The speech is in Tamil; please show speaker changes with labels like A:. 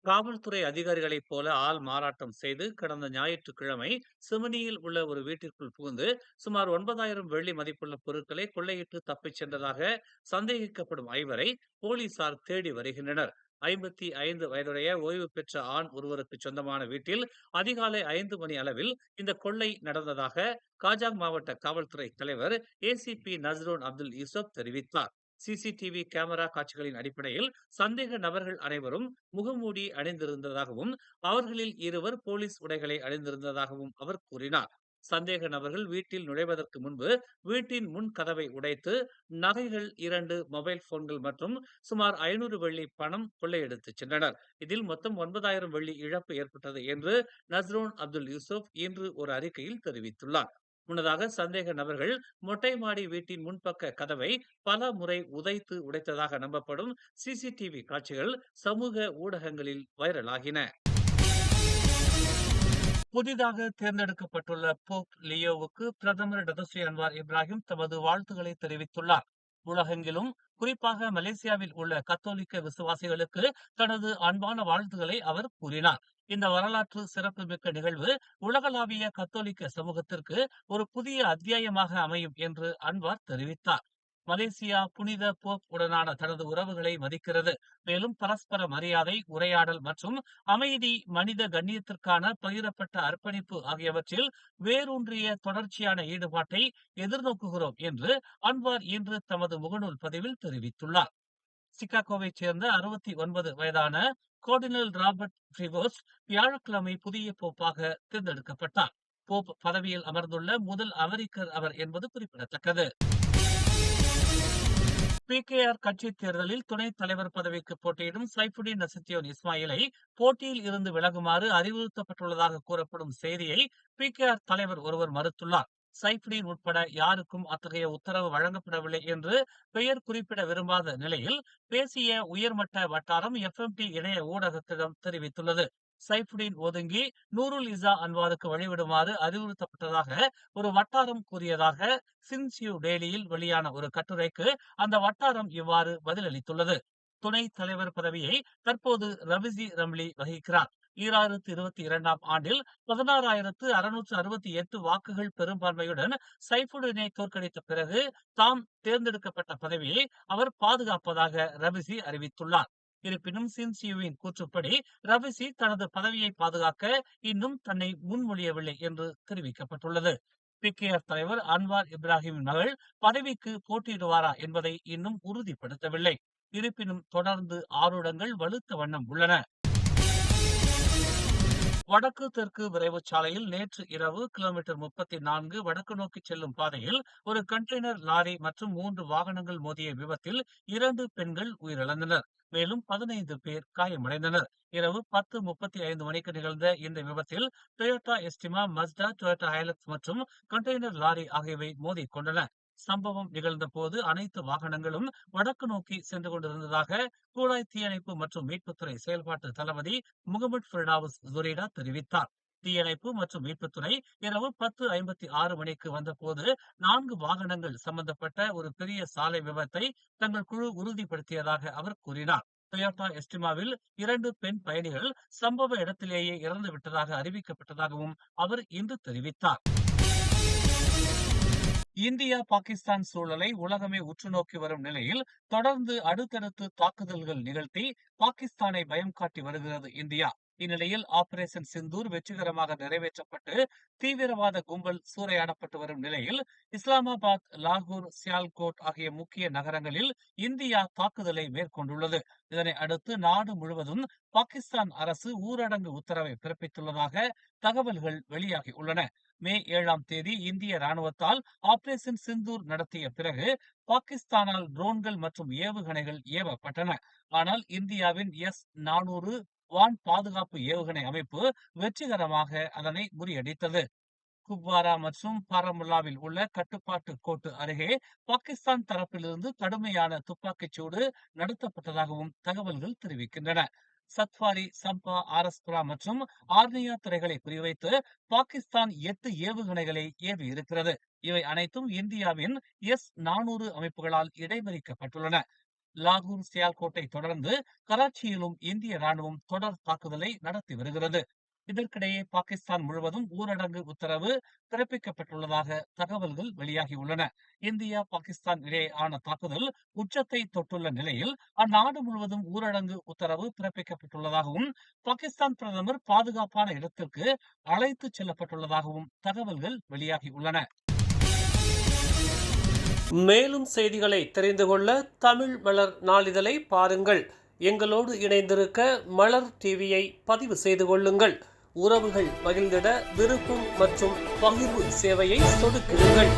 A: காவல்துறை அதிகாரிகளைப் போல ஆள் மாறாட்டம் செய்து கடந்த ஞாயிற்றுக்கிழமை சிமினியில் உள்ள ஒரு வீட்டிற்குள் புகுந்து சுமார் 9,000 வெள்ளி மதிப்புள்ள பொருட்களை கொள்ளையிட்டு தப்பிச் சென்றதாக சந்தேகிக்கப்படும் ஐவரை போலீசார் தேடி வருகின்றனர். 55 வயதுடைய ஓய்வு பெற்ற ஆண் ஒருவருக்கு சொந்தமான வீட்டில் அதிகாலை 5 மணி அளவில் இந்த கொள்ளை நடந்ததாக காஜாங் மாவட்ட காவல்துறை தலைவர் ஏசிபி நஸ்ரூன் அப்துல் யூசப் தெரிவித்தார். சிசிடிவி கேமரா காட்சிகளின் அடிப்படையில் சந்தேக நபர்கள் அனைவரும் முகமூடி அணிந்திருந்ததாகவும் அவர்களில் இருவர் போலீஸ் உடைகளை அணிந்திருந்ததாகவும் அவர் கூறினார். சந்தேக நபர்கள் வீட்டில் நுழைவதற்கு முன்பு வீட்டின் முன் கதவை உடைத்து நகைகள் 2 மொபைல் போன்கள் மற்றும் சுமார் 500 வெள்ளி பணம் கொள்ளையடித்துச் சென்றனர். இதில் மொத்தம் 9,000 வெள்ளி இழப்பு ஏற்பட்டது என்று நஸ்ரூன் அப்துல் யூசுப் இன்று ஒரு அறிக்கையில் தெரிவித்துள்ளார். முன்னதாக சந்தேக நபர்கள் மொட்டை மாடி வீட்டின் முன்பக்க கதவை பல முறை உடைத்ததாக நம்பப்படும் சிசிடிவி காட்சிகள் சமூக ஊடகங்களில் வைரலாகின. புதிதாக தேர்ந்தெடுக்கப்பட்டுள்ள போப் லியோவுக்கு பிரதமர் டதஸ்ரீ அன்வார் இப்ராஹிம் தமது வாழ்த்துக்களை தெரிவித்துள்ளார். உலகெங்கிலும் குறிப்பாக மலேசியாவில் உள்ள கத்தோலிக்க விசுவாசிகளுக்கு தனது அன்பான வாழ்த்துக்களை அவர் கூறினார். இந்த வரலாற்று சிறப்புமிக்க நிகழ்வு உலகளாவிய கத்தோலிக்க சமூகத்திற்கு ஒரு புதிய அத்தியாயமாக அமையும் என்று அன்வார் தெரிவித்தார். மலேசியா புனித போப் உடனான தனது உறவுகளை மதிக்கிறது. மேலும் பரஸ்பர மரியாதை, உரையாடல் மற்றும் அமைதி, மனித கண்ணியத்திற்கான பகிரப்பட்ட அர்ப்பணிப்பு ஆகியவற்றில் வேரூன்றிய தொடர்ச்சியான ஈடுபாட்டை எதிர்நோக்குகிறோம் என்று அன்வார் இன்று தமது முகநூல் பதிவில் தெரிவித்துள்ளார். சிகாகோவைச் சேர்ந்த 69 வயதான கார்டினல் ராபர்ட் பிரிவோஸ்ட் வியாழக்கிழமை புதிய போப்பாக தேர்ந்தெடுக்கப்பட்டார். போப் பதவியில் அமர்ந்துள்ள முதல் அமெரிக்கர் அவர் என்பது குறிப்பிடத்தக்கது. பிகேஆர் கட்சி தேர்தலில் துணைத் தலைவர் பதவிக்கு போட்டியிடும் சைஃபுடின் நசுத்தியோன் இஸ்மாயிலை போட்டியில் இருந்து விலகுமாறு அறிவுறுத்தப்பட்டுள்ளதாக கூறப்படும் செய்தியை பிகேஆர் தலைவர் ஒருவர் மறுத்துள்ளார். சைஃபுடின் உட்பட யாருக்கும் அத்தகைய உத்தரவு வழங்கப்படவில்லை என்று பெயர் குறிப்பிட விரும்பாத நிலையில் பேசிய உயர்மட்ட வட்டாரம் எஃப்எம்டி இணைய ஊடகத்திடம் தெரிவித்துள்ளது. சைஃபுடின் ஒதுங்கி நூருல் இசா அன்வாருக்கு வழிவிடுமாறு அறிவுறுத்தப்பட்டதாக ஒரு வட்டாரம் கூறியதாக சின்சியூ டெய்லியில் வெளியான ஒரு கட்டுரைக்கு அந்த வட்டாரம் இவ்வாறு பதிலளித்துள்ளது. துணை தலைவர் பதவியை தற்போது ரவிசி ரம்லி வகிக்கிறார். 2022ஆம் ஆண்டில் 16,668 வாக்குகள் பெரும்பான்மையுடன் சைஃபுடினை தோற்கடித்த பிறகு தாம் தேர்ந்தெடுக்கப்பட்ட பதவியை அவர் பாதுகாப்பதாக ரவிசி அறிவித்துள்ளார். இருப்பினும் சின்சியுவின் கூற்றுப்படி ரவிசி தனது பதவியை பாதுகாக்க இன்னும் தன்னை முன்மொழியவில்லை என்று தெரிவிக்கப்பட்டுள்ளது. பிகேஆர் தலைவர் அன்வார் இப்ராஹிமின் மகள் பதவிக்கு போட்டியிடுவாரா என்பதை இன்னும் உறுதிப்படுத்தவில்லை. இருப்பினும் தொடர்ந்து ஆருடங்கள் வலுத்த வண்ணம் உள்ளன. வடக்கு தெற்கு விரைவு சாலையில் நேற்று இரவு கிலோமீட்டர் 34 வடக்கு நோக்கி செல்லும் பாதையில் ஒரு கண்டெய்னர் லாரி மற்றும் 3 வாகனங்கள் மோதிய விபத்தில் 2 பெண்கள் உயிரிழந்தனர். மேலும் 15 பேர் காயமடைந்தனர். இரவு 10:35 மணிக்கு நிகழ்ந்த இந்த விபத்தில் டொயோட்டா எஸ்டிமா, மஸ்டா, டொயோட்டா ஹைலக்ஸ் மற்றும் கண்டெய்னர் லாரி ஆகியவை மோதிக் கொண்டன. சம்பவம் நிகழ்ந்த போது அனைத்து வாகனங்களும் வடக்கு நோக்கி சென்று கொண்டிருந்ததாக கூலாய் தீயணைப்பு மற்றும் மீட்புத்துறை செயல்பாட்டு தளபதி முகமது பிர்டாவுஸ் ஜுரேடா தெரிவித்தார். தீயணைப்பு மற்றும் மீட்புத்துறை இரவு 10:56 மணிக்கு வந்தபோது 4 வாகனங்கள் சம்பந்தப்பட்ட ஒரு பெரிய சாலை விபத்தை தங்கள் குழு உறுதிப்படுத்தியதாக அவர் கூறினார். டொயோட்டா எஸ்டிமாவில் 2 பெண் பயணிகள் சம்பவ இடத்திலேயே இறந்து விட்டதாக அறிவிக்கப்பட்டதாகவும் அவர் இன்று தெரிவித்தார். இந்தியா பாகிஸ்தான் சூழலை உலகமே உற்று நோக்கி வரும் நிலையில் தொடர்ந்து அடுத்தடுத்து தாக்குதல்கள் நிகழ்த்தி பாகிஸ்தானை பயம் காட்டி வருகிறது இந்தியா. இந்நிலையில் ஆபரேஷன் சிந்தூர் வெற்றிகரமாக நிறைவேற்றப்பட்டு தீவிரவாத கும்பல் சூறையாடப்பட்டு வரும் நிலையில் இஸ்லாமாபாத், லாகூர், சியால்கோட் ஆகிய முக்கிய நகரங்களில் இந்தியா தாக்குதலை மேற்கொண்டுள்ளது. இதனை அடுத்து நாடு முழுவதும் பாகிஸ்தான் அரசு ஊரடங்கு உத்தரவை பிறப்பித்துள்ளதாக தகவல்கள் வெளியாகி உள்ளன. மே 7ஆம் தேதி இந்திய ராணுவத்தால் ஆபரேஷன் சிந்தூர் நடத்திய பிறகு பாகிஸ்தானால் ட்ரோன்கள் மற்றும் ஏவுகணைகள் ஏவப்பட்டன. ஆனால் இந்தியாவின் S-400 வான் பாதுகாப்பு ஏவுகணை அமைப்பு வெற்றிகரமாக அதனை முறியடித்தது. குப்வாரா மற்றும் பாரமுல்லாவில் உள்ள கட்டுப்பாட்டு கோட்டு அருகே பாகிஸ்தான் தரப்பிலிருந்து கடுமையான துப்பாக்கிச் சூடு நடத்தப்பட்டதாகவும் தகவல்கள் தெரிவிக்கின்றன. சத்வாரி, சம்பா, ஆரஸ்புரா மற்றும் ஆர்னியா துறைகளை குறிவைத்து பாகிஸ்தான் 8 ஏவுகணைகளை ஏவி இருக்கிறது. இவை அனைத்தும் இந்தியாவின் S-400 அமைப்புகளால் இடைமறிக்கப்பட்டுள்ளன. லாகூர், சியால்கோட்டை தொடர்ந்து கராச்சியிலும் இந்திய ராணுவம் தொடர் தாக்குதலை நடத்தி வருகிறது. இதற்கிடையே பாகிஸ்தான் முழுவதும் ஊரடங்கு உத்தரவு பிறப்பிக்கப்பட்டுள்ளதாக தகவல்கள் வெளியாகியுள்ளன. இந்தியா, பாகிஸ்தான் இடையேயான தாக்குதல் உச்சத்தை தொட்டுள்ள நிலையில் அந்நாடு முழுவதும் ஊரடங்கு உத்தரவு பிறப்பிக்கப்பட்டுள்ளதாகவும் பாகிஸ்தான் பிரதமர் பாதுகாப்பான இடத்திற்கு அழைத்துச் செல்லப்பட்டுள்ளதாகவும் தகவல்கள் வெளியாகியுள்ளன. மேலும் செய்திகளை தெரிந்து கொள்ள தமிழ் மலர் நாளிதழை பாருங்கள். எங்களோடு இணைந்திருக்க மலர் டிவியை பதிவு செய்து கொள்ளுங்கள். உறவுகள் மகிழ்ந்திட விருப்பம் மற்றும் பகிர்வு சேவையை சொடுக்கிடுங்கள்.